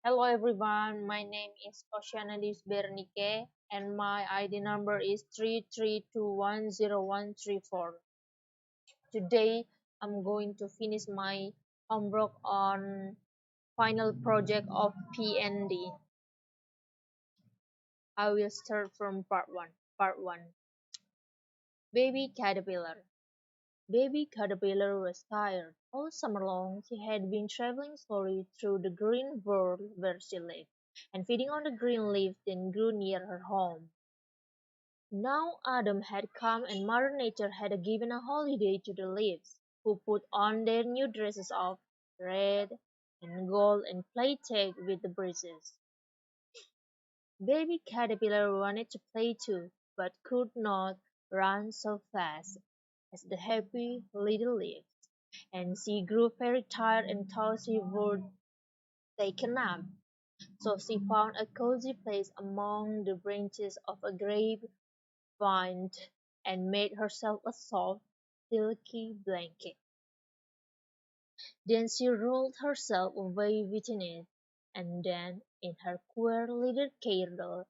Hello everyone, my name is Posianadius Bernike and my ID number is 332101134. Today I'm going to finish my homework on final project of PND. I will start from part 1. Part 1. Baby Caterpillar. Baby Caterpillar was tired. All summer long she had been traveling slowly through the green world where she lived, and feeding on the green leaves that grew near her home. Now autumn had come and Mother Nature had given a holiday to the leaves, who put on their new dresses of red and gold and played tag with the breezes. Baby Caterpillar wanted to play too, but could not run so fast as the happy little leaves, and she grew very tired and thought she would take a nap. So she found a cozy place among the branches of a grape vine and made herself a soft, silky blanket. Then she rolled herself away within it, and then, in her queer little cradle,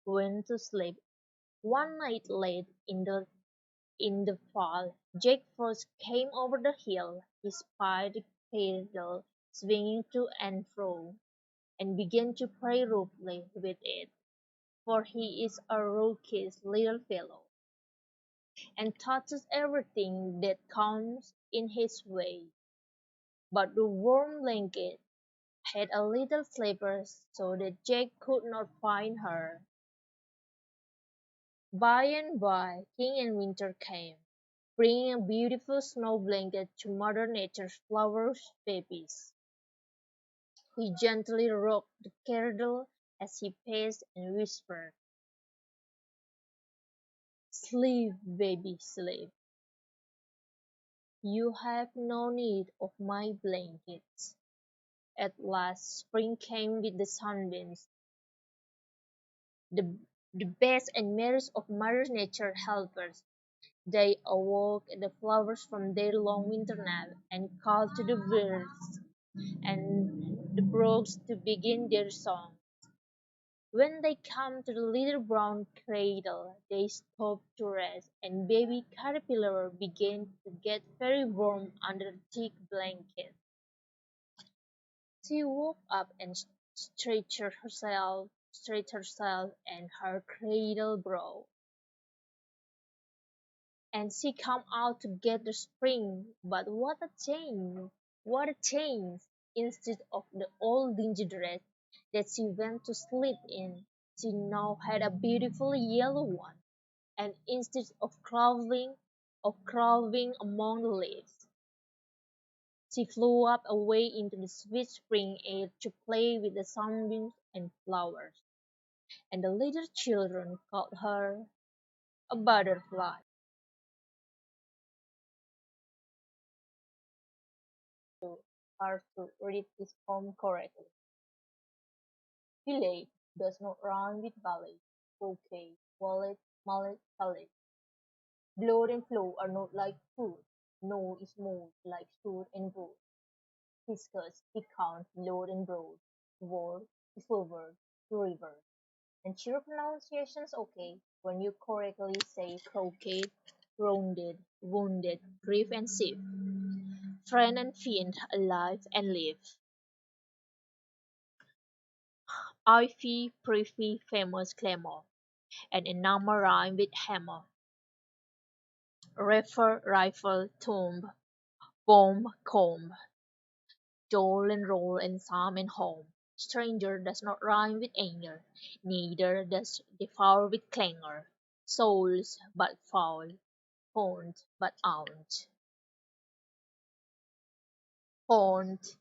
went to sleep. One night late in the fall, Jack Frost came over the hill. He spied the cradle swinging to and fro, and began to play roughly with it, for he is a raucous little fellow, and touches everything that comes in his way. But the warm blanket had a little slippers so that Jack could not find her. By and by King and Winter came, bringing a beautiful snow blanket to Mother Nature's flower babies. He gently rocked the cradle as he paced and whispered, "Sleep, baby, sleep. You have no need of my blankets." At last spring came with the sunbeams, the, the best and merriest of Mother Nature helpers. They awoke the flowers from their long winter nap, and called to the birds and the brooks to begin their song. When they came to the little brown cradle, they stopped to rest, and baby Caterpillar began to get very warm under the thick blanket. She woke up and stretched herself and her cradle broke, and she came out to get the spring. But what a change! What a change! Instead of the old dingy dress that she went to sleep in, she now had a beautiful yellow one, and instead of crawling among the leaves, she flew up away into the sweet spring air to play with the sunbeams and flowers, and the little children called her a butterfly. To Hard to read this poem correctly. Village does not rhyme with valley. Bouquet, wallet, mallet, palette. Blood and flow are not like food. No is moved like food and wood. Discuss, recount, load and broad. Word is forward to river. And your pronunciation's okay when you correctly say croquet, rounded, wounded, grief and sieve, friend and fiend, alive and live. Ivy, privy, famous clamour, and enamel rhyme with hammer. Refer, rifle, tomb, bomb, comb, dole and roll and psalm and home. Stranger does not rhyme with anger, neither does devour with clangor. Souls but foul, haunt but aunt. Haunt,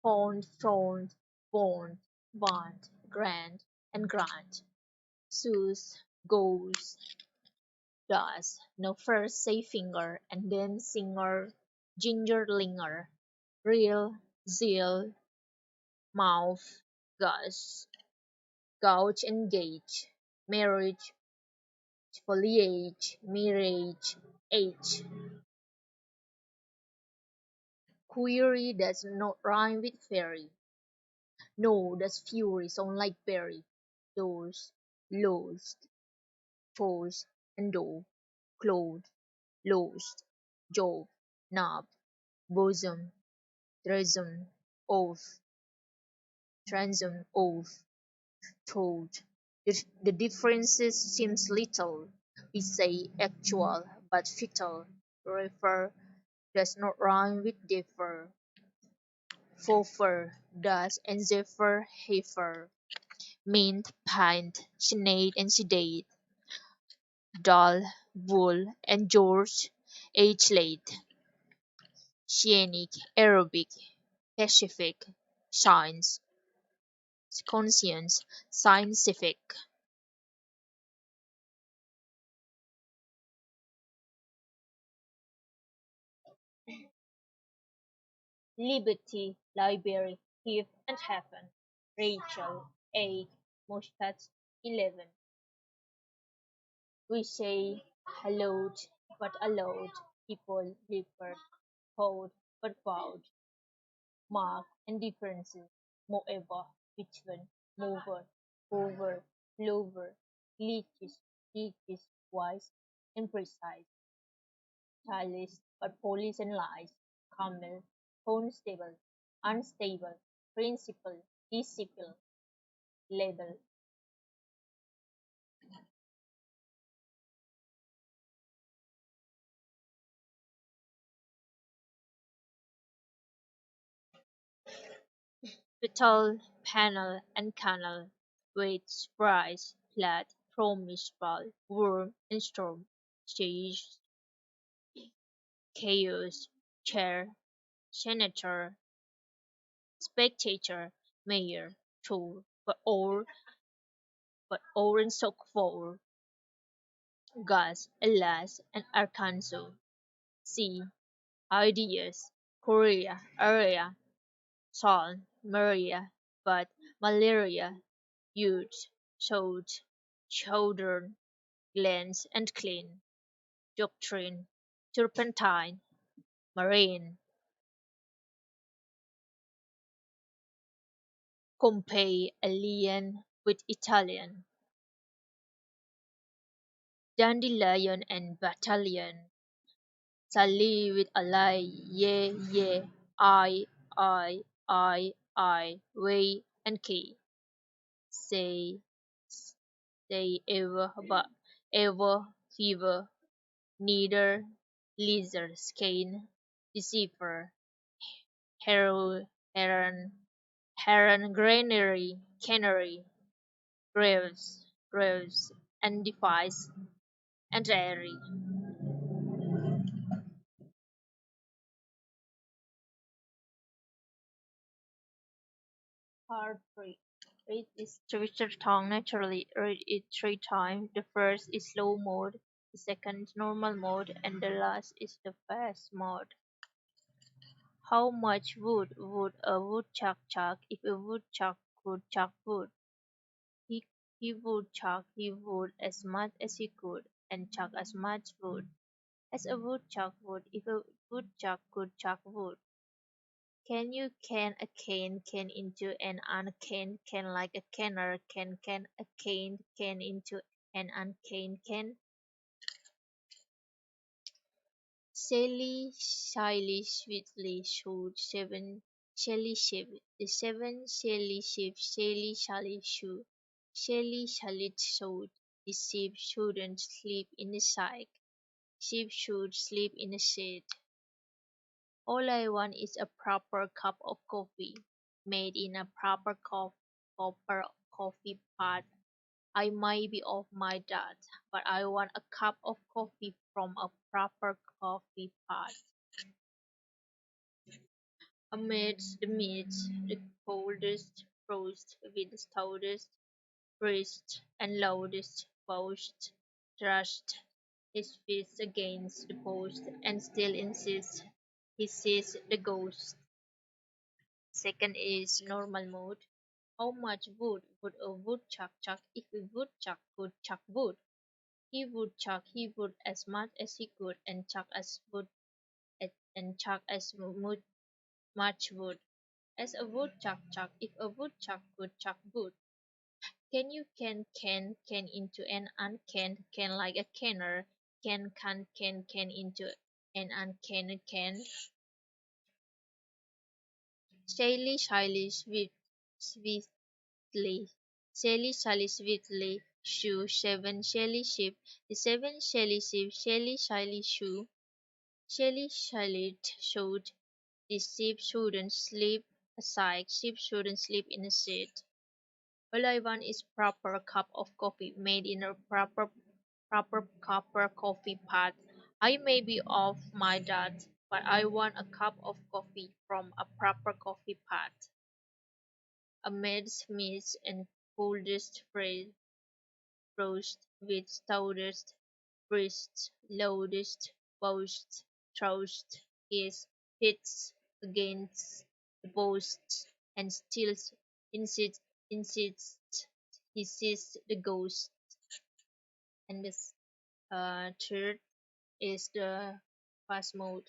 haunt, front, bond, bond, grant, and grant. Sus, goes, does. No first say finger, and then singer, ginger linger. Real, zeal, mouth, gush, gouge and gauge. Marriage, foliage, mirage, age. Query does not rhyme with fairy. No, that's fury, sound like berry. Doors, lost, force, and door, clothed, lost, job, knob, bosom, treason, oath, transom, oath, told. The differences seems little. We say actual, but fatal. Refer does not rhyme with differ. Sulfur, dust, and zephyr, heifer. Mint, pint, sinead, and sedate. Dull, wool, and George H. Late. Scenic, aerobic, Pacific, science, conscience, scientific. Liberty, library, gift, and heaven. Rachel, 8, Muscat, 11. We say hallowed but allowed, people differed, code but vowed, mark and differences, moreover, between, mover, over, lover, leeches, wise and precise, chalice but police and lies, camel, constable, unstable, principle, disciple, label, petal, panel, and canal, weights, price, flat, promise, ball, worm, and storm, stage, chaos, chair, senator, spectator, mayor, tour, but or and sock for, gas, alas, and Arkansas, sea, ideas, Korea, area, Sol, Maria, but malaria, youth, showed, children, glance and clean, doctrine, turpentine, marine, compare alien with Italian, dandelion and battalion, Sally with ally, yeah, I, way and key, say, say ever, but ever, fever, neither, lizard, skein, deceiver, hero, heron, heron, granary, canary, graves, and defies, and airy. Part 3. Read is Twitter tongue naturally. Read it 3 times. The first is slow mode, the second normal mode, and the last is the fast mode. How much wood would a woodchuck chuck if a woodchuck could chuck wood? He, he would chuck he would as much as he could, and chuck as much wood as a woodchuck would if a woodchuck could chuck wood. Can you can into an uncanned can like a canner can a caned can into an uncanned can? Shyly, sweetly showed seven shelly sheep. The seven shelly sheep, shelly shoe. Shelly showed. The sheep shouldn't sleep in the sack. Sheep should sleep in the shed. All I want is a proper cup of coffee, made in a proper coffee pot. I might be off my dad, but I want a cup of coffee from a proper coffee pot. Amidst the meats, the coldest roast with the stoutest breast and loudest boast, thrust his fist against the post, and still insists he sees the ghost. Second is normal mode. How much wood would a woodchuck chuck if a woodchuck could chuck wood? He would as much as he could, and chuck as much wood. As a woodchuck chuck, if a woodchuck could chuck wood, can you can into an can like a canner, can into an can, shyly, swiftly, shoe, seven, shyly, sheep, the seven, shyly, sheep, shyly, shoe, shyly, showed, the sheep shouldn't sleep aside, sheep shouldn't sleep in a seat. All I want is proper cup of coffee made in a proper coffee pot. I may be off my dot, but I want a cup of coffee from a proper coffee pot. Amidst meats and coldest roast with stoutest breasts, loudest boasts, throws his hits against the posts, and still insists, insists he sees the ghost. And this third is the fast mode.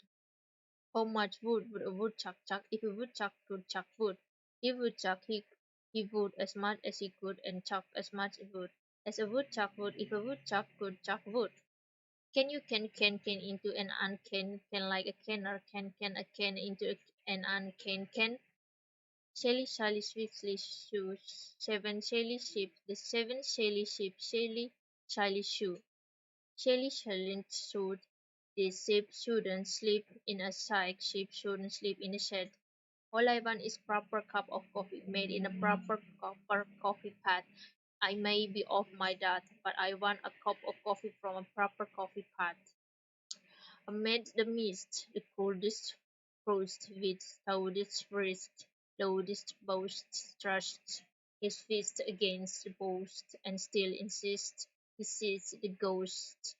How much wood would a woodchuck chuck if a woodchuck could chuck wood? He would chuck he would as much as he could and chuck as much wood as a woodchuck would if a woodchuck could chuck wood. Can you can into an can like a canner can a can into an can? Shelly swiftly shoes seven shelly sheep the seven shelly sheep shelly shoe Shelly shouldn't shoot the sheep shouldn't sleep in a sack sheep shouldn't sleep in a shed. All I want is proper cup of coffee made in a proper coffee pot. I may be off my dot, but I want a cup of coffee from a proper coffee pot. Amid the mist, the coldest frost with stoutest wrist, loudest boast thrust his fist against the post, and still insists he sees the ghost.